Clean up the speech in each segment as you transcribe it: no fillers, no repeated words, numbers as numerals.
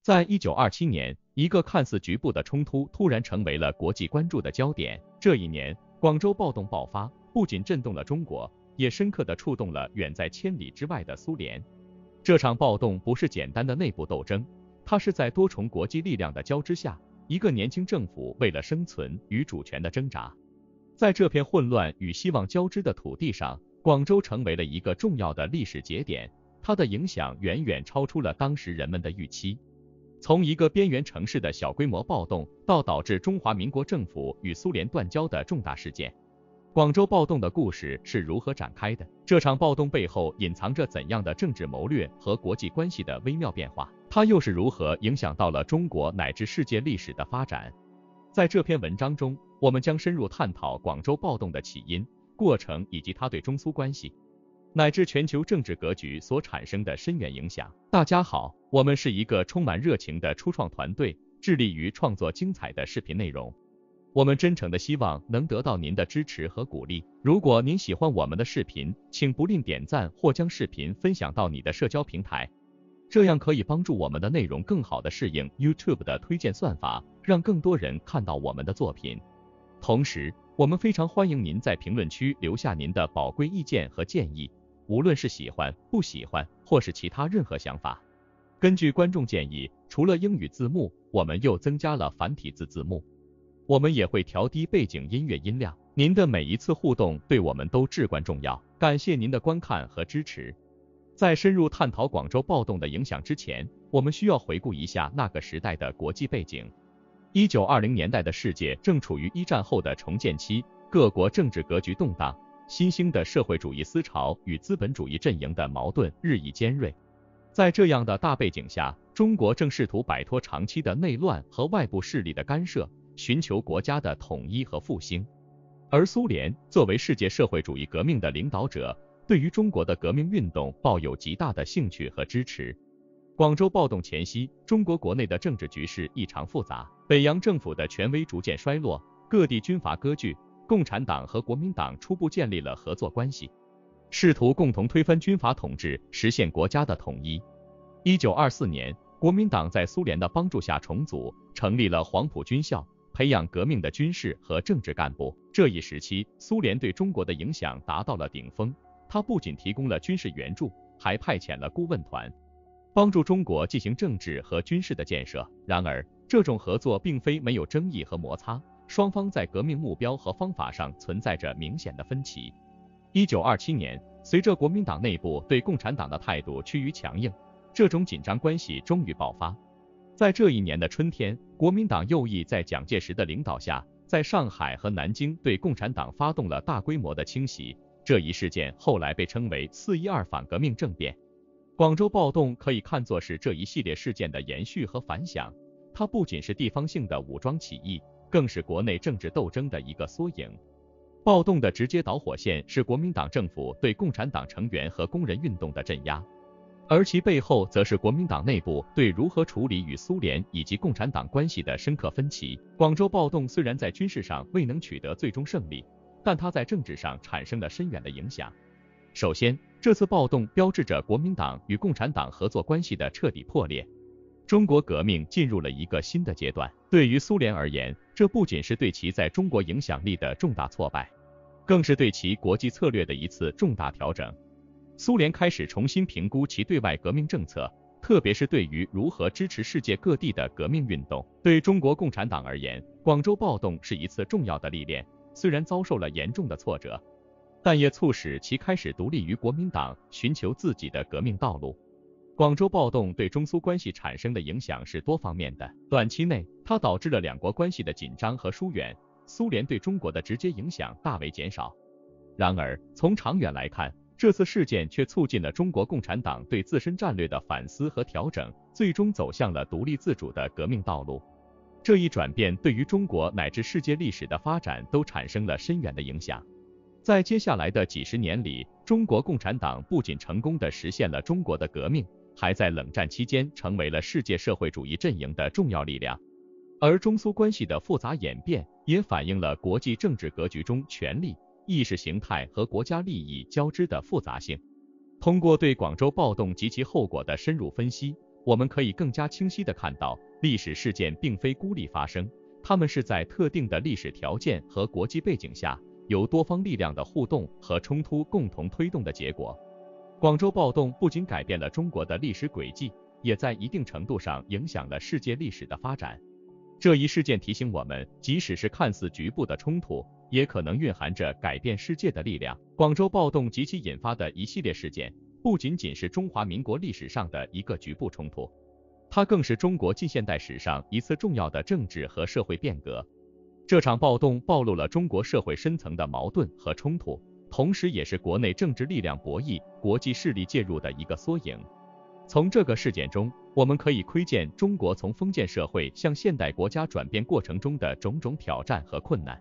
在1927年，一个看似局部的冲突突然成为了国际关注的焦点。这一年，广州暴动爆发，不仅震动了中国，也深刻地触动了远在千里之外的苏联。这场暴动不是简单的内部斗争，它是在多重国际力量的交织下，一个年轻政府为了生存与主权的挣扎。在这片混乱与希望交织的土地上，广州成为了一个重要的历史节点，它的影响远远超出了当时人们的预期。从一个边缘城市的小规模暴动，到导致中华民国政府与苏联断交的重大事件，广州暴动的故事是如何展开的？这场暴动背后隐藏着怎样的政治谋略和国际关系的微妙变化？它又是如何影响到了中国乃至世界历史的发展？在这篇文章中，我们将深入探讨广州暴动的起因、过程以及它对中苏关系乃至全球政治格局所产生的深远影响。大家好，我们是一个充满热情的初创团队，致力于创作精彩的视频内容。我们真诚的希望能得到您的支持和鼓励。如果您喜欢我们的视频，请不吝点赞或将视频分享到你的社交平台，这样可以帮助我们的内容更好地适应 YouTube 的推荐算法，让更多人看到我们的作品。同时，我们非常欢迎您在评论区留下您的宝贵意见和建议，无论是喜欢、不喜欢，或是其他任何想法。根据观众建议，除了英语字幕，我们又增加了繁体字字幕。我们也会调低背景音乐音量。您的每一次互动对我们都至关重要，感谢您的观看和支持。在深入探讨广州暴动的影响之前，我们需要回顾一下那个时代的国际背景。1920年代的世界正处于一战后的重建期，各国政治格局动荡，新兴的社会主义思潮与资本主义阵营的矛盾日益尖锐。在这样的大背景下，中国正试图摆脱长期的内乱和外部势力的干涉，寻求国家的统一和复兴。而苏联作为世界社会主义革命的领导者，对于中国的革命运动抱有极大的兴趣和支持。广州暴动前夕，中国国内的政治局势异常复杂，北洋政府的权威逐渐衰落，各地军阀割据，共产党和国民党初步建立了合作关系，试图共同推翻军阀统治，实现国家的统一。1924年，国民党在苏联的帮助下重组，成立了黄埔军校，培养革命的军事和政治干部。这一时期，苏联对中国的影响达到了顶峰，它不仅提供了军事援助，还派遣了顾问团，帮助中国进行政治和军事的建设。然而，这种合作并非没有争议和摩擦，双方在革命目标和方法上存在着明显的分歧。1927年，随着国民党内部对共产党的态度趋于强硬，这种紧张关系终于爆发。在这一年的春天，国民党右翼在蒋介石的领导下，在上海和南京对共产党发动了大规模的清洗。这一事件后来被称为4·12反革命政变。广州暴动可以看作是这一系列事件的延续和反响，它不仅是地方性的武装起义，更是国内政治斗争的一个缩影。暴动的直接导火线是国民党政府对共产党成员和工人运动的镇压，而其背后则是国民党内部对如何处理与苏联以及共产党关系的深刻分歧。广州暴动虽然在军事上未能取得最终胜利，但它在政治上产生了深远的影响。首先，这次暴动标志着国民党与共产党合作关系的彻底破裂，中国革命进入了一个新的阶段。对于苏联而言，这不仅是对其在中国影响力的重大挫败，更是对其国际策略的一次重大调整。苏联开始重新评估其对外革命政策，特别是对于如何支持世界各地的革命运动。对中国共产党而言，广州暴动是一次重要的历练，虽然遭受了严重的挫折，但也促使其开始独立于国民党，寻求自己的革命道路。广州暴动对中苏关系产生的影响是多方面的。短期内，它导致了两国关系的紧张和疏远，苏联对中国的直接影响大为减少。然而，从长远来看，这次事件却促进了中国共产党对自身战略的反思和调整，最终走向了独立自主的革命道路。这一转变对于中国乃至世界历史的发展都产生了深远的影响。在接下来的几十年里，中国共产党不仅成功地实现了中国的革命，还在冷战期间成为了世界社会主义阵营的重要力量。而中苏关系的复杂演变，也反映了国际政治格局中权力、意识形态和国家利益交织的复杂性。通过对广州暴动及其后果的深入分析，我们可以更加清晰地看到，历史事件并非孤立发生，它们是在特定的历史条件和国际背景下，由多方力量的互动和冲突共同推动的结果。广州暴动不仅改变了中国的历史轨迹，也在一定程度上影响了世界历史的发展。这一事件提醒我们，即使是看似局部的冲突，也可能蕴含着改变世界的力量。广州暴动及其引发的一系列事件，不仅仅是中华民国历史上的一个局部冲突，它更是中国近现代史上一次重要的政治和社会变革。这场暴动暴露了中国社会深层的矛盾和冲突，同时也是国内政治力量博弈、国际势力介入的一个缩影。从这个事件中，我们可以窥见中国从封建社会向现代国家转变过程中的种种挑战和困难。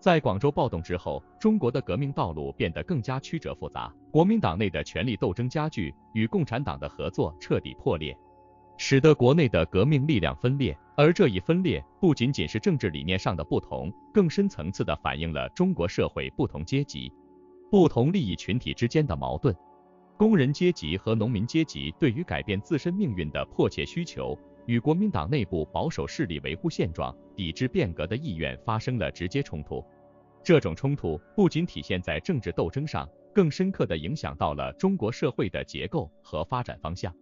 在广州暴动之后，中国的革命道路变得更加曲折复杂，国民党内的权力斗争加剧，与共产党的合作彻底破裂，使得国内的革命力量分裂。而这一分裂不仅仅是政治理念上的不同，更深层次地反映了中国社会不同阶级、不同利益群体之间的矛盾。工人阶级和农民阶级对于改变自身命运的迫切需求，与国民党内部保守势力维护现状、抵制变革的意愿发生了直接冲突。这种冲突不仅体现在政治斗争上，更深刻地影响到了中国社会的结构和发展方向。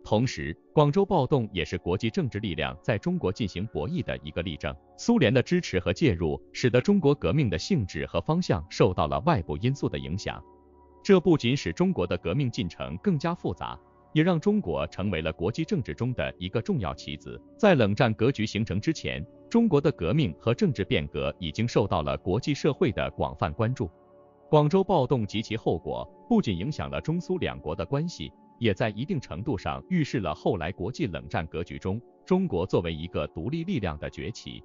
同时，广州暴动也是国际政治力量在中国进行博弈的一个例证。苏联的支持和介入，使得中国革命的性质和方向受到了外部因素的影响。这不仅使中国的革命进程更加复杂，也让中国成为了国际政治中的一个重要棋子。在冷战格局形成之前，中国的革命和政治变革已经受到了国际社会的广泛关注。广州暴动及其后果不仅影响了中苏两国的关系，也在一定程度上预示了后来国际冷战格局中中国作为一个独立力量的崛起。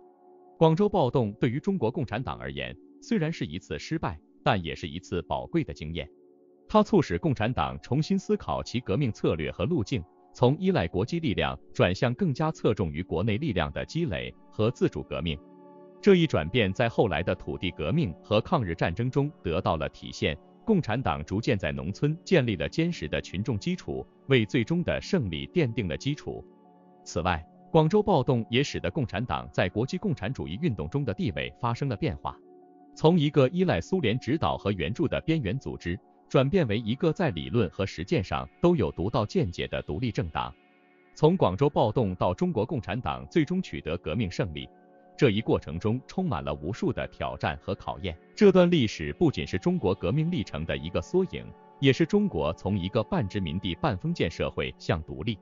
广州暴动对于中国共产党而言，虽然是一次失败，但也是一次宝贵的经验。它促使共产党重新思考其革命策略和路径，从依赖国际力量转向更加侧重于国内力量的积累和自主革命。这一转变在后来的土地革命和抗日战争中得到了体现。共产党逐渐在农村建立了坚实的群众基础，为最终的胜利奠定了基础。此外，广州暴动也使得共产党在国际共产主义运动中的地位发生了变化，从一个依赖苏联指导和援助的边缘组织，转变为一个在理论和实践上都有独到见解的独立政党。从广州暴动到中国共产党最终取得革命胜利，这一过程中充满了无数的挑战和考验。这段历史不仅是中国革命历程的一个缩影，也是中国从一个半殖民地半封建社会向独立、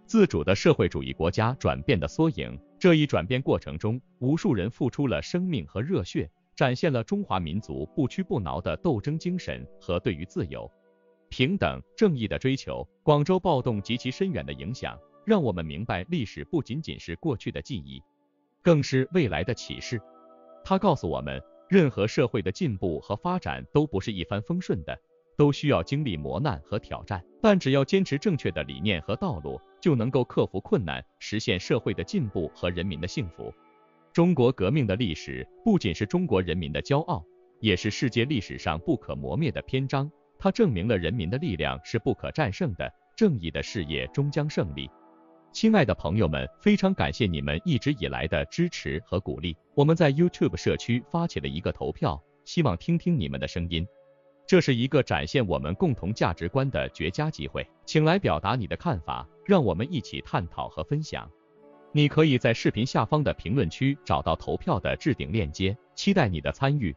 自主的社会主义国家转变的缩影。这一转变过程中，无数人付出了生命和热血，展现了中华民族不屈不挠的斗争精神和对于自由、平等、正义的追求。广州暴动及其深远的影响，让我们明白历史不仅仅是过去的记忆，更是未来的启示。它告诉我们，任何社会的进步和发展都不是一帆风顺的，都需要经历磨难和挑战，但只要坚持正确的理念和道路，就能够克服困难，实现社会的进步和人民的幸福。中国革命的历史不仅是中国人民的骄傲，也是世界历史上不可磨灭的篇章。它证明了人民的力量是不可战胜的，正义的事业终将胜利。亲爱的朋友们，非常感谢你们一直以来的支持和鼓励。我们在 YouTube 社区发起了一个投票，希望听听你们的声音。这是一个展现我们共同价值观的绝佳机会，请来表达你的看法，让我们一起探讨和分享。你可以在视频下方的评论区找到投票的置顶链接，期待你的参与。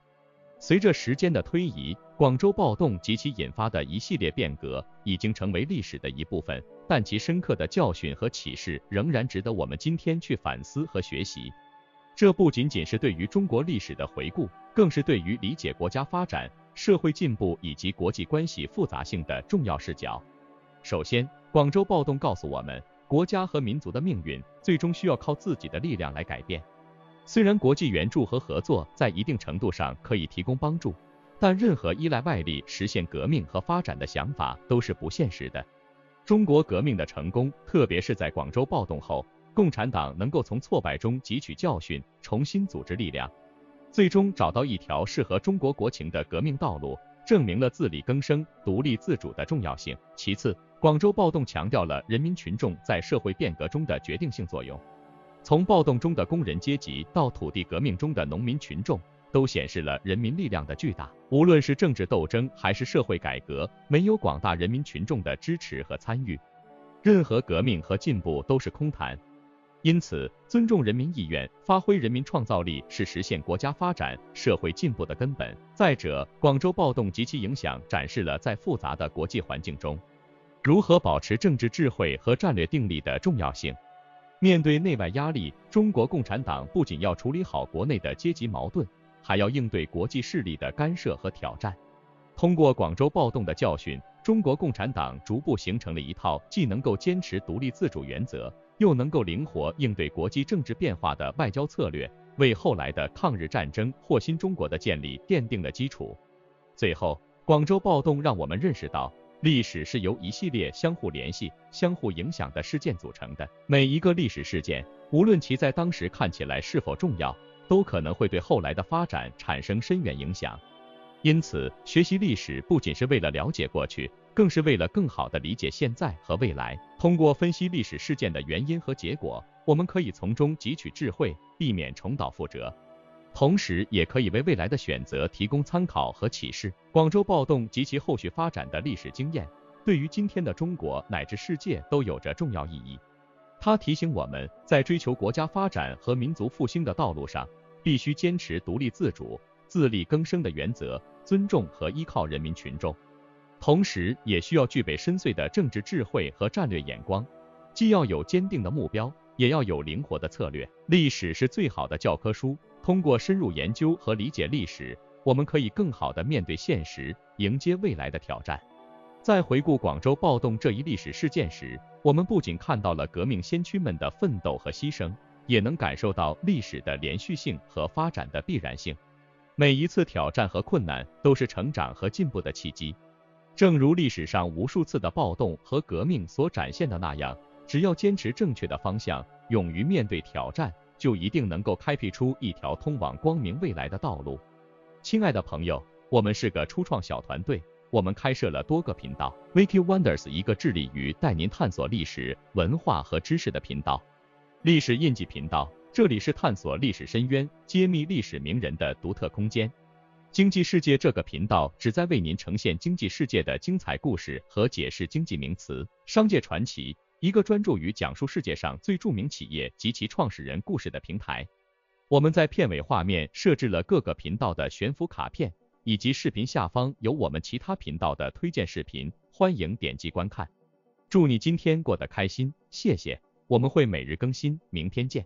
随着时间的推移，广州暴动及其引发的一系列变革已经成为历史的一部分，但其深刻的教训和启示仍然值得我们今天去反思和学习。这不仅仅是对于中国历史的回顾，更是对于理解国家发展、社会进步以及国际关系复杂性的重要视角。首先，广州暴动告诉我们，国家和民族的命运最终需要靠自己的力量来改变。虽然国际援助和合作在一定程度上可以提供帮助，但任何依赖外力实现革命和发展的想法都是不现实的。中国革命的成功，特别是在广州暴动后，共产党能够从挫败中汲取教训，重新组织力量，最终找到一条适合中国国情的革命道路，证明了自力更生、独立自主的重要性。其次，广州暴动强调了人民群众在社会变革中的决定性作用。从暴动中的工人阶级到土地革命中的农民群众，都显示了人民力量的巨大。无论是政治斗争还是社会改革，没有广大人民群众的支持和参与，任何革命和进步都是空谈。因此，尊重人民意愿，发挥人民创造力是实现国家发展、社会进步的根本。再者，广州暴动及其影响展示了在复杂的国际环境中，如何保持政治智慧和战略定力的重要性。面对内外压力，中国共产党不仅要处理好国内的阶级矛盾，还要应对国际势力的干涉和挑战。通过广州暴动的教训，中国共产党逐步形成了一套既能够坚持独立自主原则，又能够灵活应对国际政治变化的外交策略，为后来的抗日战争或新中国的建立奠定了基础。最后，广州暴动让我们认识到，历史是由一系列相互联系、相互影响的事件组成的。每一个历史事件，无论其在当时看起来是否重要，都可能会对后来的发展产生深远影响。因此，学习历史不仅是为了了解过去，更是为了更好地理解现在和未来。通过分析历史事件的原因和结果，我们可以从中汲取智慧，避免重蹈覆辙。同时，也可以为未来的选择提供参考和启示。广州暴动及其后续发展的历史经验，对于今天的中国乃至世界都有着重要意义。它提醒我们，在追求国家发展和民族复兴的道路上，必须坚持独立自主、自力更生的原则，尊重和依靠人民群众。同时，也需要具备深邃的政治智慧和战略眼光，既要有坚定的目标，也要有灵活的策略。历史是最好的教科书，通过深入研究和理解历史，我们可以更好地面对现实，迎接未来的挑战。在回顾广州暴动这一历史事件时，我们不仅看到了革命先驱们的奋斗和牺牲，也能感受到历史的连续性和发展的必然性。每一次挑战和困难都是成长和进步的契机。正如历史上无数次的暴动和革命所展现的那样，只要坚持正确的方向，勇于面对挑战，就一定能够开辟出一条通往光明未来的道路。亲爱的朋友，我们是个初创小团队，我们开设了多个频道。Wiki Wonders 一个致力于带您探索历史、文化和知识的频道。历史印记频道，这里是探索历史深渊、揭秘历史名人的独特空间。经济世界这个频道旨在为您呈现经济世界的精彩故事和解释经济名词。商界传奇，一个专注于讲述世界上最著名企业及其创始人故事的平台。我们在片尾画面设置了各个频道的悬浮卡片，以及视频下方有我们其他频道的推荐视频，欢迎点击观看。祝你今天过得开心，谢谢。我们会每日更新，明天见。